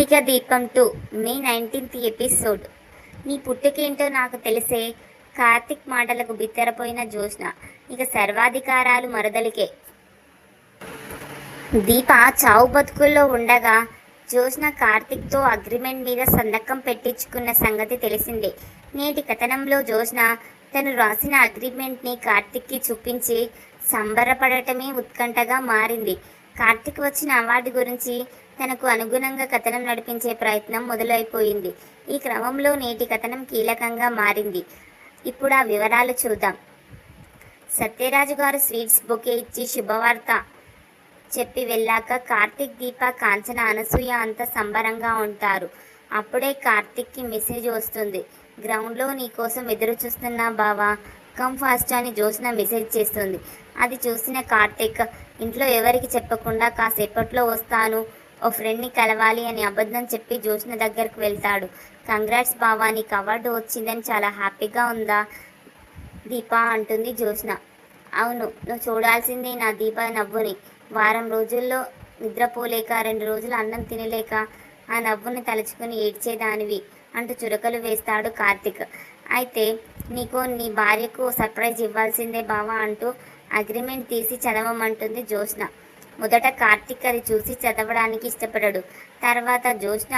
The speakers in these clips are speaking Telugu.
కార్తీక దీపం 2 మే 19th ఎపిసోడ్. నీ పుట్టుకేంటో నాకు తెలిసే. కార్తీక్ మాటలకు బిత్తరపోయిన జ్యోత్స్న ఇక సర్వాధికారాలు మరదలికే. దీప చావు బతుకుల్లో ఉండగా జ్యోత్స్న కార్తీక్తో అగ్రిమెంట్ మీద సంతకం పెట్టించుకున్న సంగతి తెలిసిందే. నేటి కథనంలో జ్యోత్స్న తను రాసిన అగ్రిమెంట్ని కార్తీక్కి చూపించి సంబరపడటమే ఉత్కంఠగా మారింది. కార్తీక్ వచ్చిన అవార్డు గురించి తనకు అనుగుణంగా కథనం నడిపించే ప్రయత్నం మొదలైపోయింది. ఈ క్రమంలో నేటి కథనం కీలకంగా మారింది. ఇప్పుడు ఆ వివరాలు చూద్దాం. సత్యరాజు గారు స్వీట్స్ బొకే ఇచ్చి శుభవార్త చెప్పి వెళ్ళాక కార్తీక్, దీప, కాంచన, అనసూయ అంతా సంబరంగా ఉంటారు. అప్పుడే కార్తీక్కి మెసేజ్ వస్తుంది. గ్రౌండ్లో నీ కోసం ఎదురు చూస్తున్నా బావా, కమ్ ఫాస్ట్ అని జ్యోత్స్న మెసేజ్ చేస్తుంది. అది చూసిన కార్తీక్ ఇంట్లో ఎవరికి చెప్పకుండా కాసేపట్లో వస్తాను, ఓ ఫ్రెండ్ని కలవాలి అని అబద్ధం చెప్పి జ్యోత్స్న దగ్గరకు వెళ్తాడు. కంగ్రాట్స్ బావా, నీకు అవార్డు వచ్చిందని చాలా హ్యాపీగా ఉందా దీప అంటుంది జ్యోత్స్న. అవును, నువ్వు చూడాల్సిందే నా దీప నవ్వుని. వారం రోజుల్లో నిద్రపోలేక 2 రోజులు అన్నం తినలేక ఆ నవ్వుని తలుచుకుని ఏడ్చేదానివి అంటూ చురకలు వేస్తాడు కార్తీక్. అయితే నీకు నీ భార్యకు సర్ప్రైజ్ ఇవ్వాల్సిందే బావా అంటూ అగ్రిమెంట్ తీసి చదవమంటుంది జ్యోత్స్న. మొదట కార్తీక్ అది చూసి చదవడానికి ఇష్టపడడు. తర్వాత జ్యోత్స్న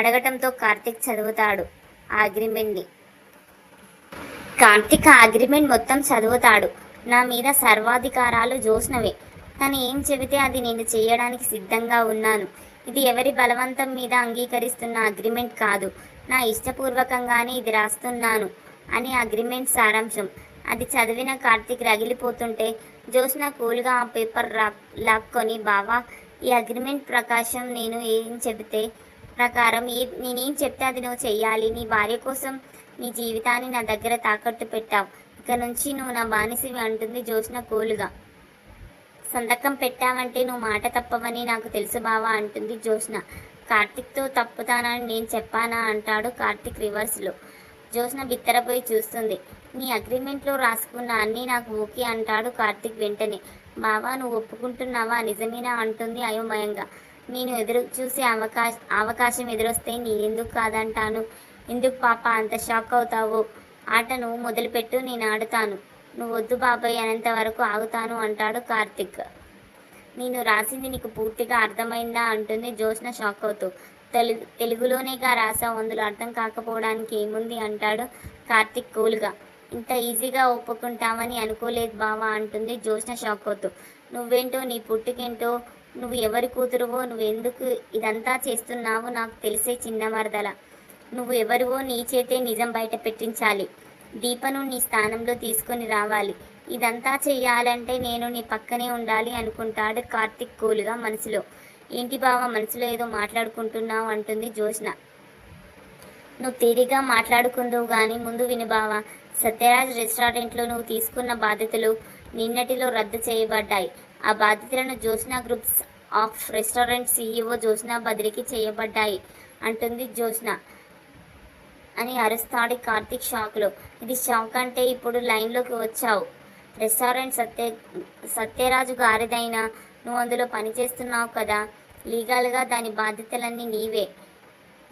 అడగటంతో కార్తీక్ చదువుతాడు ఆ అగ్రిమెంట్ని. కార్తీక్ ఆ అగ్రిమెంట్ మొత్తం చదువుతాడు. నా మీద సర్వాధికారాలు జ్యోత్స్నవే. తను ఏం చెబితే అది నేను చేయడానికి సిద్ధంగా ఉన్నాను. ఇది ఎవరి బలవంతం మీద అంగీకరిస్తున్న అగ్రిమెంట్ కాదు. నా ఇష్టపూర్వకంగానే ఇది రాస్తున్నాను అని అగ్రిమెంట్ సారాంశం. అది చదివిన కార్తీక్ రగిలిపోతుంటే జ్యోత్స్న కూల్గా ఆ పేపర్ లాక్కొని, బావా, ఈ అగ్రిమెంట్ ప్రకాశం నేనేం చెబితే అది నువ్వు చెయ్యాలి. నీ భార్య కోసం నీ జీవితాన్ని నా దగ్గర తాకట్టు పెట్టావు. ఇక నుంచి నువ్వు నా బానిసివి అంటుంది జ్యోత్స్న కూల్గా. సంతకం పెట్టావంటే నువ్వు మాట తప్పవని నాకు తెలుసు బావా అంటుంది జ్యోత్స్న. కార్తీక్తో తప్పుతానని నేను చెప్పానా అంటాడు కార్తీక్ రివర్స్లో. జ్యోత్స్న బిత్తరపోయి చూస్తుంది. నీ అగ్రిమెంట్లో రాసుకున్న అన్నీ నాకు ఓకే అంటాడు కార్తీక్ వెంటనే. బావా, నువ్వు ఒప్పుకుంటున్నావా, నిజమేనా అంటుంది అయోమయంగా. నేను ఎదురు చూసే అవకాశం ఎదురొస్తే నేనెందుకు కాదంటాను. ఎందుకు పాప అంత షాక్ అవుతావు? ఆట నువ్వు మొదలుపెట్టు, నేను ఆడుతాను. నువ్వు వద్దు బాబాయ్ అనేంత వరకు ఆగుతాను అంటాడు కార్తీక్. నేను రాసింది నీకు పూర్తిగా అర్థమైందా అంటుంది జ్యోత్స్న షాక్ అవుతూ. తెలుగులోనేగా రాసావు, అందులో అర్థం కాకపోవడానికి ఏముంది అంటాడు కార్తీక్ కూల్గా. ఇంత ఈజీగా ఒప్పుకుంటామని అనుకోలేదు బావా అంటుంది జ్యోత్స్న షాక్ అవుతూ. నువ్వేంటో, నీ పుట్టుకేంటో, నువ్వు ఎవరి కూతురువో, నువ్వెందుకు ఇదంతా చేస్తున్నావో నాకు తెలిసే చిన్న మరదల. నువ్వు ఎవరివో నీ చేతే నిజం బయట పెట్టించాలి. దీపను నీ స్థానంలో తీసుకొని రావాలి. ఇదంతా చెయ్యాలంటే నేను నీ పక్కనే ఉండాలి అనుకుంటాడు కార్తీక్ కూల్గా మనసులో. ఏంటి బావ, మనసులో ఏదో మాట్లాడుకుంటున్నావు అంటుంది జ్యోత్స్న. నువ్వు తీరిగా మాట్లాడుకుందువు కానీ ముందు విను బావ. సత్యరాజ్ రెస్టారెంట్లో నువ్వు తీసుకున్న బాధ్యతలు నిన్నటిలో రద్దు చేయబడ్డాయి. ఆ బాధ్యతలను Jyotsna groups of restaurant CEO Jyotsna బదిలీకి చేయబడ్డాయి అంటుంది జ్యోత్స్న అని అరుస్తాడు కార్తీక్ షాక్లో. ఇది షాక్ అంటే ఇప్పుడు లైన్లోకి వచ్చావు. రెస్టారెంట్ సత్యరాజు గారిదైనా నువ్వు అందులో పనిచేస్తున్నావు కదా, లీగల్గా దాని బాధ్యతలన్నీ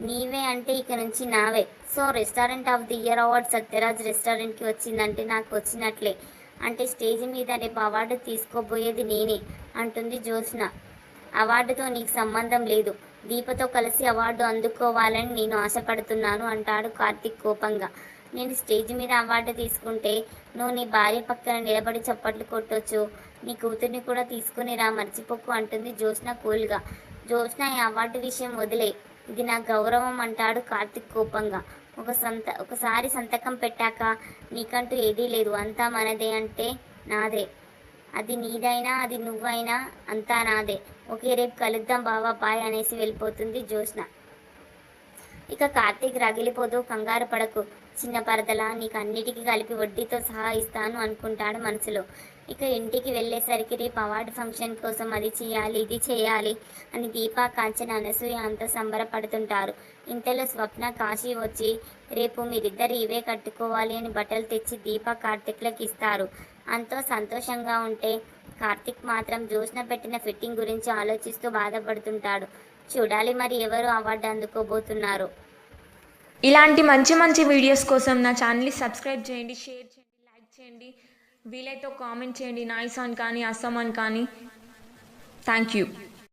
నీవే అంటే ఇక నుంచి నావే. So restaurant of the year award Sathyaraj రెస్టారెంట్కి వచ్చిందంటే నాకు వచ్చినట్లే. అంటే స్టేజ్ మీద రేపు అవార్డు తీసుకోబోయేది నేనే అంటుంది జ్యోత్స్న. అవార్డుతో నీకు సంబంధం లేదు. దీపతో కలిసి అవార్డు అందుకోవాలని నేను ఆశపడుతున్నాను అంటాడు కార్తీక్ కోపంగా. నేను స్టేజ్ మీద అవార్డు తీసుకుంటే నువ్వు నీ భార్య పక్కన నిలబడి చప్పట్లు కొట్టొచ్చు. నీ కూతుర్ని కూడా తీసుకుని రా, మర్చిపోకు అంటుంది జ్యోత్స్న కూల్గా. జ్యోత్స్న, ఈ అవార్డు విషయం వదిలే, ఇది నా గౌరవం అంటాడు కార్తీక్ కోపంగా. ఒకసారి సంతకం పెట్టాక నీకంటూ ఏదీ లేదు, అంతా మనదే అంటే నాదే. అది నీదైనా అది నువ్వైనా అంతా నాదే. ఓకే, రేపు కలుద్దాం బావా, బాయ్ అనేసి వెళ్ళిపోతుంది జ్యోత్స్న. ఇక కార్తీక్ రగిలిపోతూ, కంగారు పడకు చిన్న పరదల, నీకు అన్నిటికీ కలిపి వడ్డీతో సహా ఇస్తాను అనుకుంటాడు మనసులో. ఇక ఇంటికి వెళ్ళేసరికి రేపు అవార్డు ఫంక్షన్ కోసం అది చేయాలి, ఇది చేయాలి అని దీప, కాంచన, అనసూయ అంతా సంబరపడుతుంటారు. ఇంతలో స్వప్న, కాశీ వచ్చి రేపు మీరిద్దరు ఇవే కట్టుకోవాలి అని బట్టలు తెచ్చి దీప, కార్తీక్లకు ఇస్తారు. అంతో సంతోషంగా ఉంటే కార్తిక్ మాత్రం జ్యోత్స్న పెట్టిన ఫిట్టింగ్ గురించి ఆలోచిస్తూ బాధపడుతుంటాడు. చూడాలి మరి ఎవరు అవార్డు అందుకోబోతున్నారు. ఇలాంటి మంచి మంచి వీడియోస్ కోసం నా ఛానల్ని సబ్స్క్రైబ్ చేయండి, షేర్ చేయండి, లైక్ చేయండి, వీలైతే కామెంట్ చేయండి. నైస్ అని కానీ అస్సమ్ అని కానీ. Thank you.